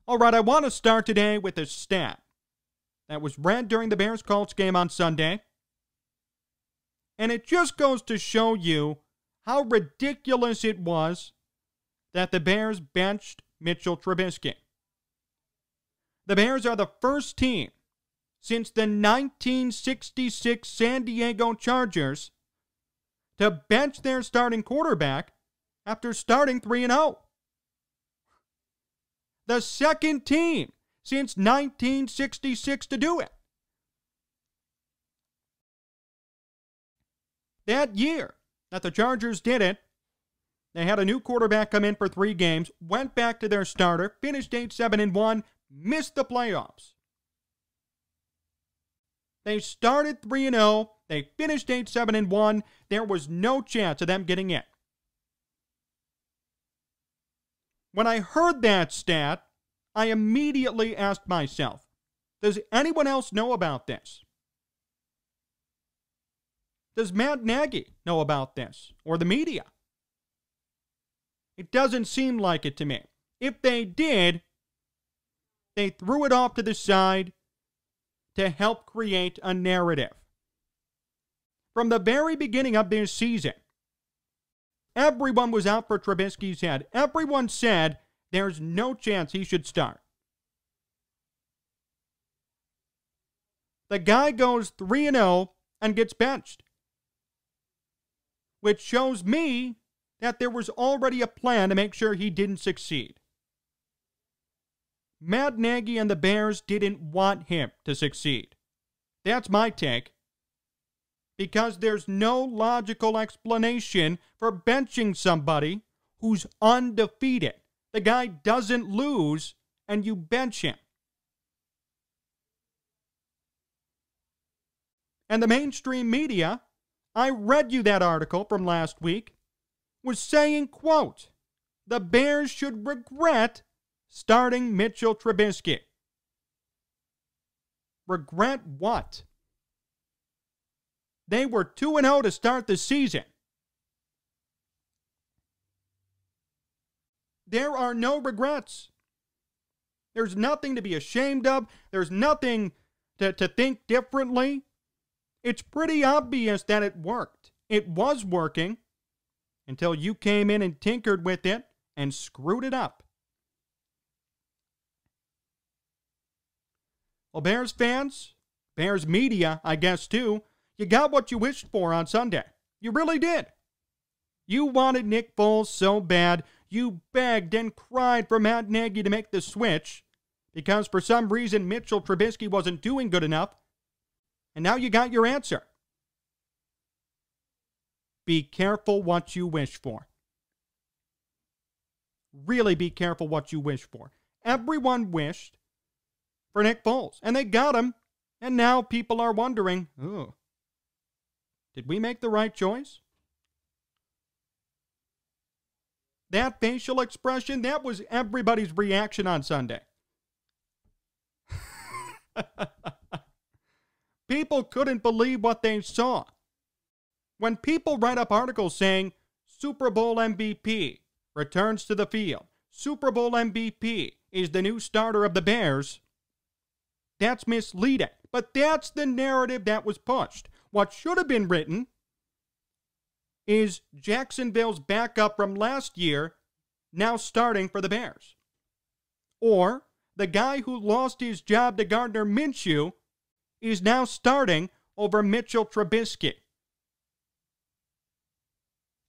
All right, I want to start today with a stat that was read during the Bears-Colts game on Sunday. And it just goes to show you how ridiculous it was that the Bears benched Mitchell Trubisky. The Bears are the first team since the 1966 San Diego Chargers to bench their starting quarterback after starting 3-0. The second team since 1966 to do it. That year that the Chargers did it, they had a new quarterback come in for 3 games, went back to their starter, finished 8-7-1, missed the playoffs. They started 3-0, they finished 8-7-1, there was no chance of them getting in. When I heard that stat, I immediately asked myself, does anyone else know about this? Does Matt Nagy know about this, or the media? It doesn't seem like it to me. If they did, they threw it off to the side to help create a narrative. From the very beginning of this season, everyone was out for Trubisky's head. Everyone said there's no chance he should start. The guy goes 3-0 and gets benched, which shows me that there was already a plan to make sure he didn't succeed. Matt Nagy and the Bears didn't want him to succeed. That's my take. Because there's no logical explanation for benching somebody who's undefeated. The guy doesn't lose, and you bench him. And the mainstream media, I read you that article from last week, was saying, quote, the Bears should regret starting Mitchell Trubisky. Regret what? They were 2-0 to start the season. There are no regrets. There's nothing to be ashamed of. There's nothing to think differently. It's pretty obvious that it worked. It was working until you came in and tinkered with it and screwed it up. Well, Bears fans, Bears media, I guess too, you got what you wished for on Sunday. You really did. You wanted Nick Foles so bad, you begged and cried for Matt Nagy to make the switch because for some reason Mitchell Trubisky wasn't doing good enough. And now you got your answer. Be careful what you wish for. Really be careful what you wish for. Everyone wished for Nick Foles, and they got him, and now people are wondering, oh, did we make the right choice? That facial expression, that was everybody's reaction on Sunday. People couldn't believe what they saw. When people write up articles saying, Super Bowl MVP returns to the field, Super Bowl MVP is the new starter of the Bears, that's misleading. But that's the narrative that was pushed. What should have been written is Jacksonville's backup from last year now starting for the Bears. Or the guy who lost his job to Gardner Minshew is now starting over Mitchell Trubisky.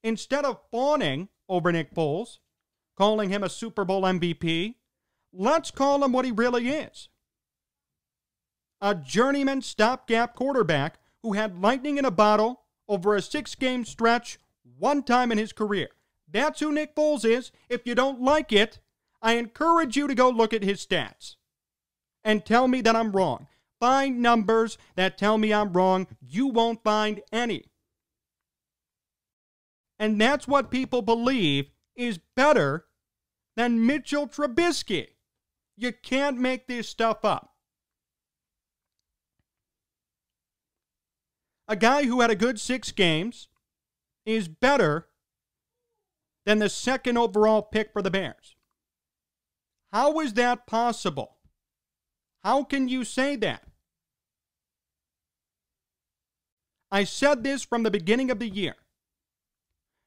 Instead of fawning over Nick Foles, calling him a Super Bowl MVP, let's call him what he really is. A journeyman stopgap quarterback who had lightning in a bottle over a 6-game stretch one time in his career. That's who Nick Foles is. If you don't like it, I encourage you to go look at his stats and tell me that I'm wrong. Find numbers that tell me I'm wrong. You won't find any. And that's what people believe is better than Mitchell Trubisky. You can't make this stuff up. A guy who had a good 6 games is better than the 2nd overall pick for the Bears. How is that possible? How can you say that? I said this from the beginning of the year.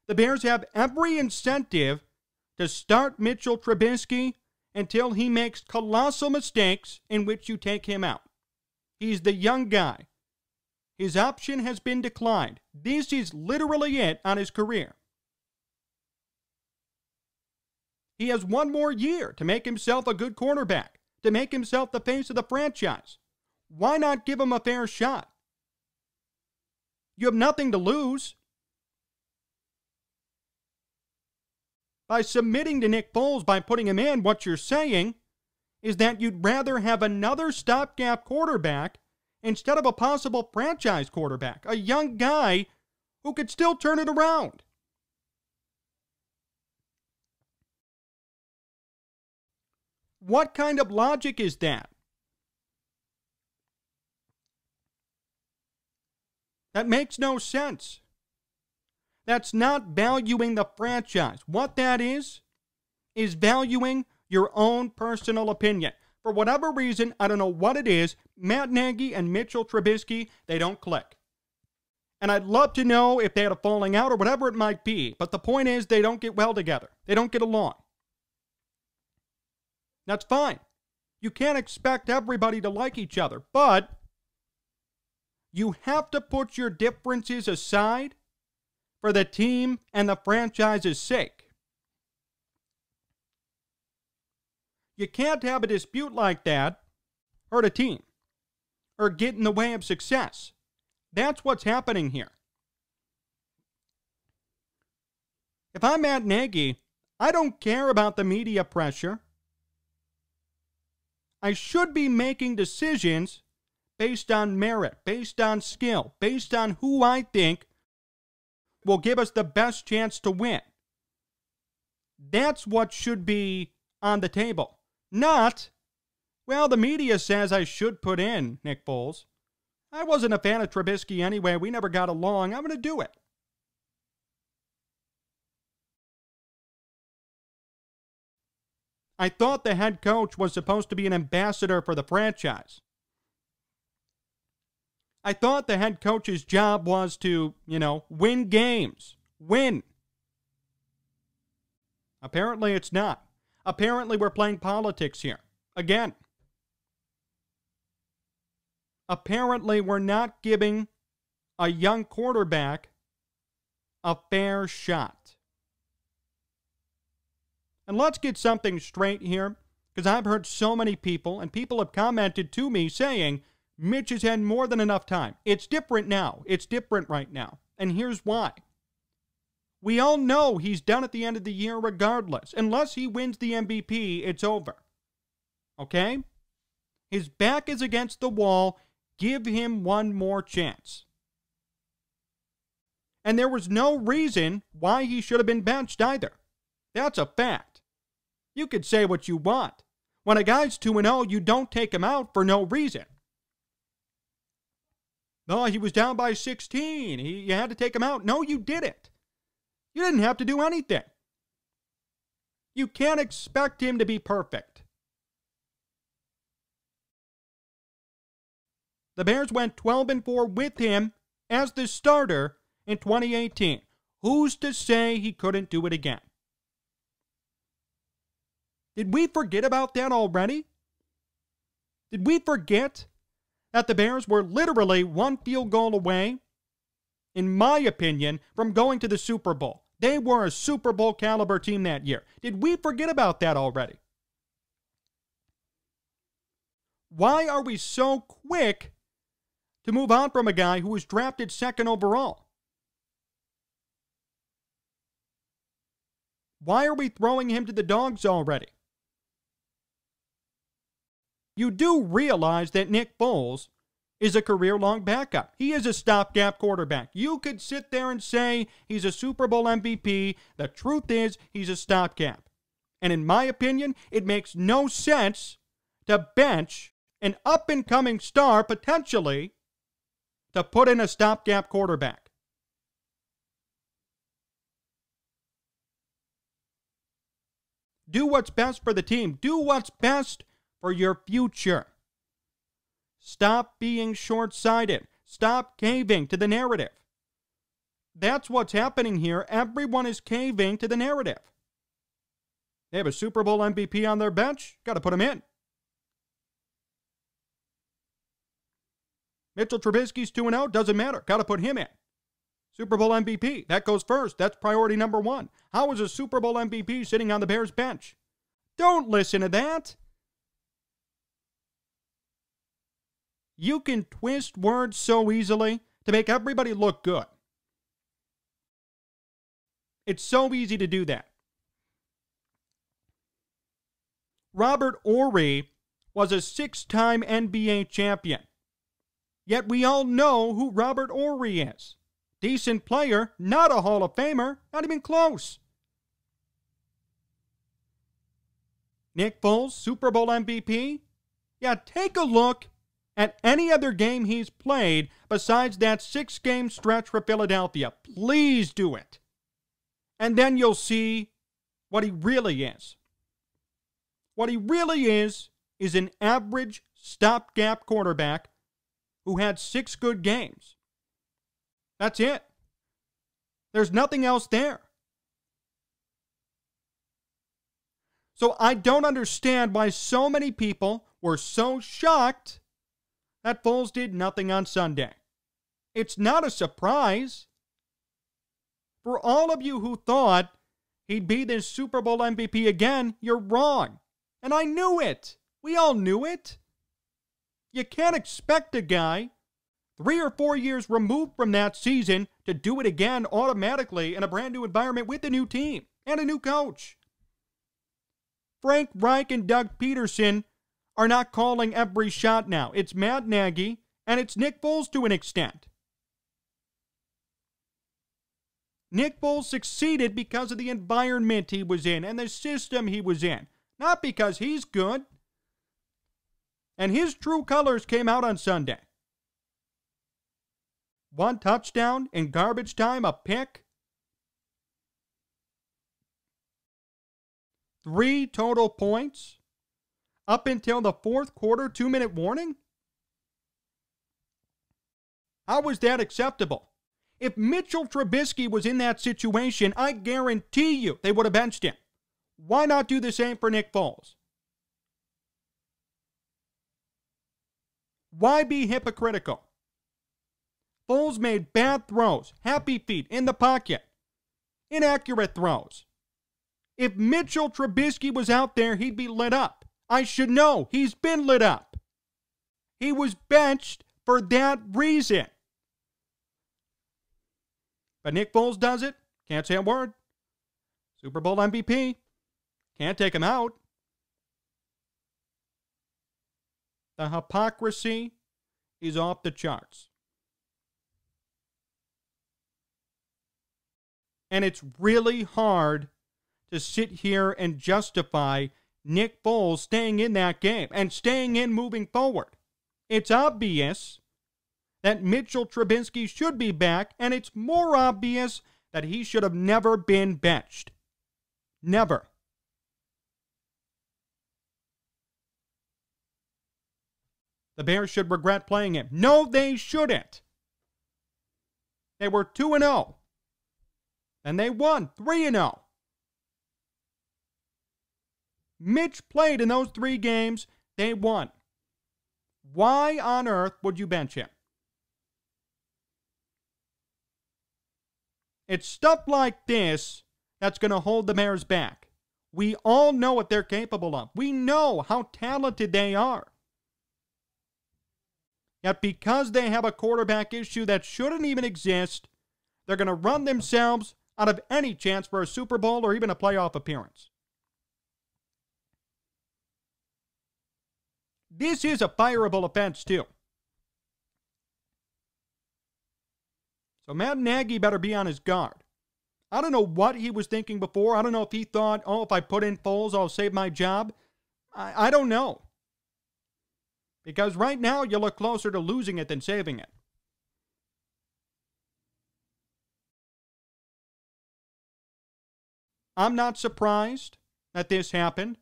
The Bears have every incentive to start Mitchell Trubisky until he makes colossal mistakes in which you take him out. He's the young guy. His option has been declined. This is literally it on his career. He has one more year to make himself a good quarterback, to make himself the face of the franchise. Why not give him a fair shot? You have nothing to lose. By submitting to Nick Foles, by putting him in, what you're saying is that you'd rather have another stopgap quarterback instead of a possible franchise quarterback, a young guy who could still turn it around. What kind of logic is that? That makes no sense. That's not valuing the franchise. What that is valuing your own personal opinion. For whatever reason, I don't know what it is, Matt Nagy and Mitchell Trubisky, they don't click. And I'd love to know if they had a falling out or whatever it might be. But the point is, they don't get well together. They don't get along. That's fine. You can't expect everybody to like each other. But you have to put your differences aside for the team and the franchise's sake. You can't have a dispute like that hurt a team or get in the way of success. That's what's happening here. If I'm Matt Nagy, I don't care about the media pressure. I should be making decisions based on merit, based on skill, based on who I think will give us the best chance to win. That's what should be on the table. Not, well, the media says I should put in Nick Foles. I wasn't a fan of Trubisky anyway. We never got along. I'm going to do it. I thought the head coach was supposed to be an ambassador for the franchise. I thought the head coach's job was to, win games. Win. Apparently it's not. Apparently we're playing politics here. Again. Apparently we're not giving a young quarterback a fair shot. And let's get something straight here, because I've heard so many people, and people have commented to me saying, Mitch has had more than enough time. It's different now. It's different right now. And here's why. We all know he's done at the end of the year regardless. Unless he wins the MVP, it's over. Okay? His back is against the wall. Give him one more chance. And there was no reason why he should have been benched either. That's a fact. You could say what you want. When a guy's 2-0, you don't take him out for no reason. No, he was down by 16. You had to take him out. No, you didn't. You didn't have to do anything. You can't expect him to be perfect. The Bears went 12-4 with him as the starter in 2018. Who's to say he couldn't do it again? Did we forget about that already? Did we forget that the Bears were literally one field goal away, in my opinion, from going to the Super Bowl? They were a Super Bowl caliber team that year. Did we forget about that already? Why are we so quick to move on from a guy who was drafted second overall? Why are we throwing him to the dogs already? You do realize that Nick Foles is a career-long backup. He is a stopgap quarterback. You could sit there and say he's a Super Bowl MVP. The truth is he's a stopgap. And in my opinion, it makes no sense to bench an up-and-coming star, potentially, to put in a stopgap quarterback. Do what's best for the team. Do what's best for your future. Stop being short-sighted. Stop caving to the narrative. That's what's happening here. Everyone is caving to the narrative. They have a Super Bowl MVP on their bench. Got to put him in. Mitchell Trubisky's 2-0. Doesn't matter. Got to put him in. Super Bowl MVP. That goes first. That's priority number one. How is a Super Bowl MVP sitting on the Bears bench? Don't listen to that. You can twist words so easily to make everybody look good. It's so easy to do that. Robert Horry was a 6-time NBA champion. Yet we all know who Robert Horry is. Decent player, not a Hall of Famer, not even close. Nick Foles, Super Bowl MVP? Yeah, take a look at any other game he's played besides that 6-game stretch for Philadelphia. Please do it. And then you'll see what he really is. What he really is an average stopgap quarterback who had 6 good games. That's it. There's nothing else there. So I don't understand why so many people were so shocked that Foles did nothing on Sunday. It's not a surprise. For all of you who thought he'd be the Super Bowl MVP again, you're wrong. And I knew it. We all knew it. You can't expect a guy 3 or 4 years removed from that season to do it again automatically in a brand new environment with a new team and a new coach. Frank Reich and Doug Peterson are not calling every shot now. It's Matt Nagy and it's Nick Foles to an extent. Nick Foles succeeded because of the environment he was in and the system he was in, not because he's good. And his true colors came out on Sunday. 1 touchdown in garbage time, a pick. 3 total points up until the 4th quarter, 2-minute warning. How was that acceptable? If Mitchell Trubisky was in that situation, I guarantee you they would have benched him. Why not do the same for Nick Foles? Why be hypocritical? Foles made bad throws, happy feet, in the pocket, inaccurate throws. If Mitchell Trubisky was out there, he'd be lit up. I should know. He's been lit up. He was benched for that reason. But Nick Foles does it. Can't say a word. Super Bowl MVP. Can't take him out. The hypocrisy is off the charts. And it's really hard to sit here and justify Nick Foles staying in that game and staying in moving forward. It's obvious that Mitchell Trubisky should be back, and it's more obvious that he should have never been benched. Never. The Bears should regret playing him. No, they shouldn't. They were 2-0. And they won 3-0. Mitch played in those 3 games. They won. Why on earth would you bench him? It's stuff like this that's going to hold the Bears back. We all know what they're capable of. We know how talented they are. Yet because they have a quarterback issue that shouldn't even exist, they're going to run themselves out of any chance for a Super Bowl or even a playoff appearance. This is a fireable offense, too. So Matt Nagy better be on his guard. I don't know what he was thinking before. I don't know if he thought, oh, if I put in Foles, I'll save my job. I don't know. Because right now, you look closer to losing it than saving it. I'm not surprised that this happened.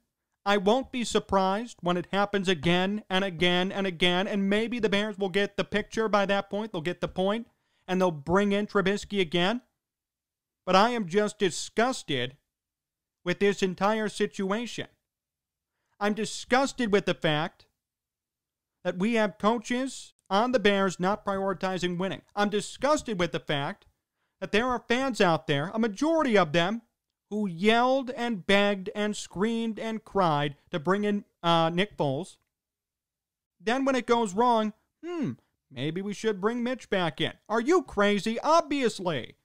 I won't be surprised when it happens again and again and again, and maybe the Bears will get the picture by that point. They'll get the point, and they'll bring in Trubisky again. But I am just disgusted with this entire situation. I'm disgusted with the fact that we have coaches on the Bears not prioritizing winning. I'm disgusted with the fact that there are fans out there, a majority of them, who yelled and begged and screamed and cried to bring in Nick Foles. Then when it goes wrong, maybe we should bring Mitch back in. Are you crazy? Obviously.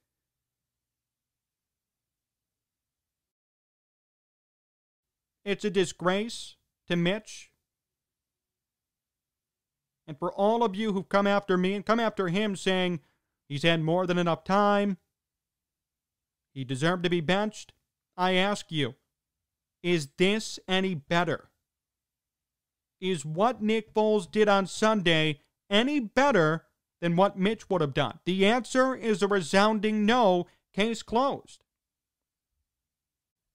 It's a disgrace to Mitch. And for all of you who've come after me and come after him saying he's had more than enough time, he deserved to be benched, I ask you, is this any better? Is what Nick Foles did on Sunday any better than what Mitch would have done? The answer is a resounding no, case closed.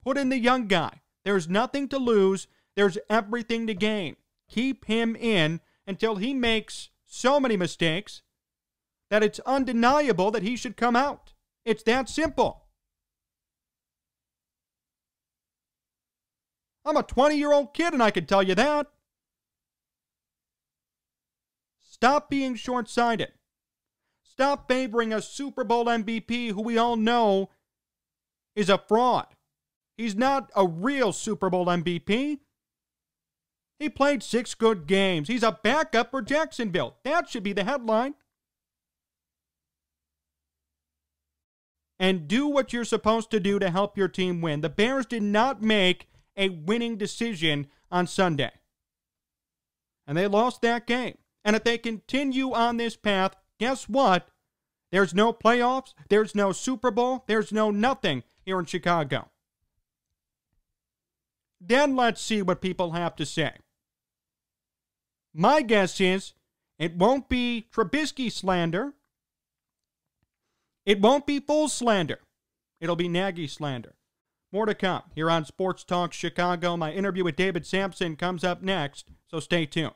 Put in the young guy. There's nothing to lose. There's everything to gain. Keep him in until he makes so many mistakes that it's undeniable that he should come out. It's that simple. I'm a 20-year-old kid and I can tell you that. Stop being short-sighted. Stop favoring a Super Bowl MVP who we all know is a fraud. He's not a real Super Bowl MVP. He played 6 good games. He's a backup for Jacksonville. That should be the headline. And do what you're supposed to do to help your team win. The Bears did not make a winning decision on Sunday. And they lost that game. And if they continue on this path, guess what? There's no playoffs. There's no Super Bowl. There's no nothing here in Chicago. Then let's see what people have to say. My guess is it won't be Trubisky slander. It won't be Foles slander. It'll be Nagy slander. More to come here on Sports Talk Chicago. My interview with David Sampson comes up next, so stay tuned.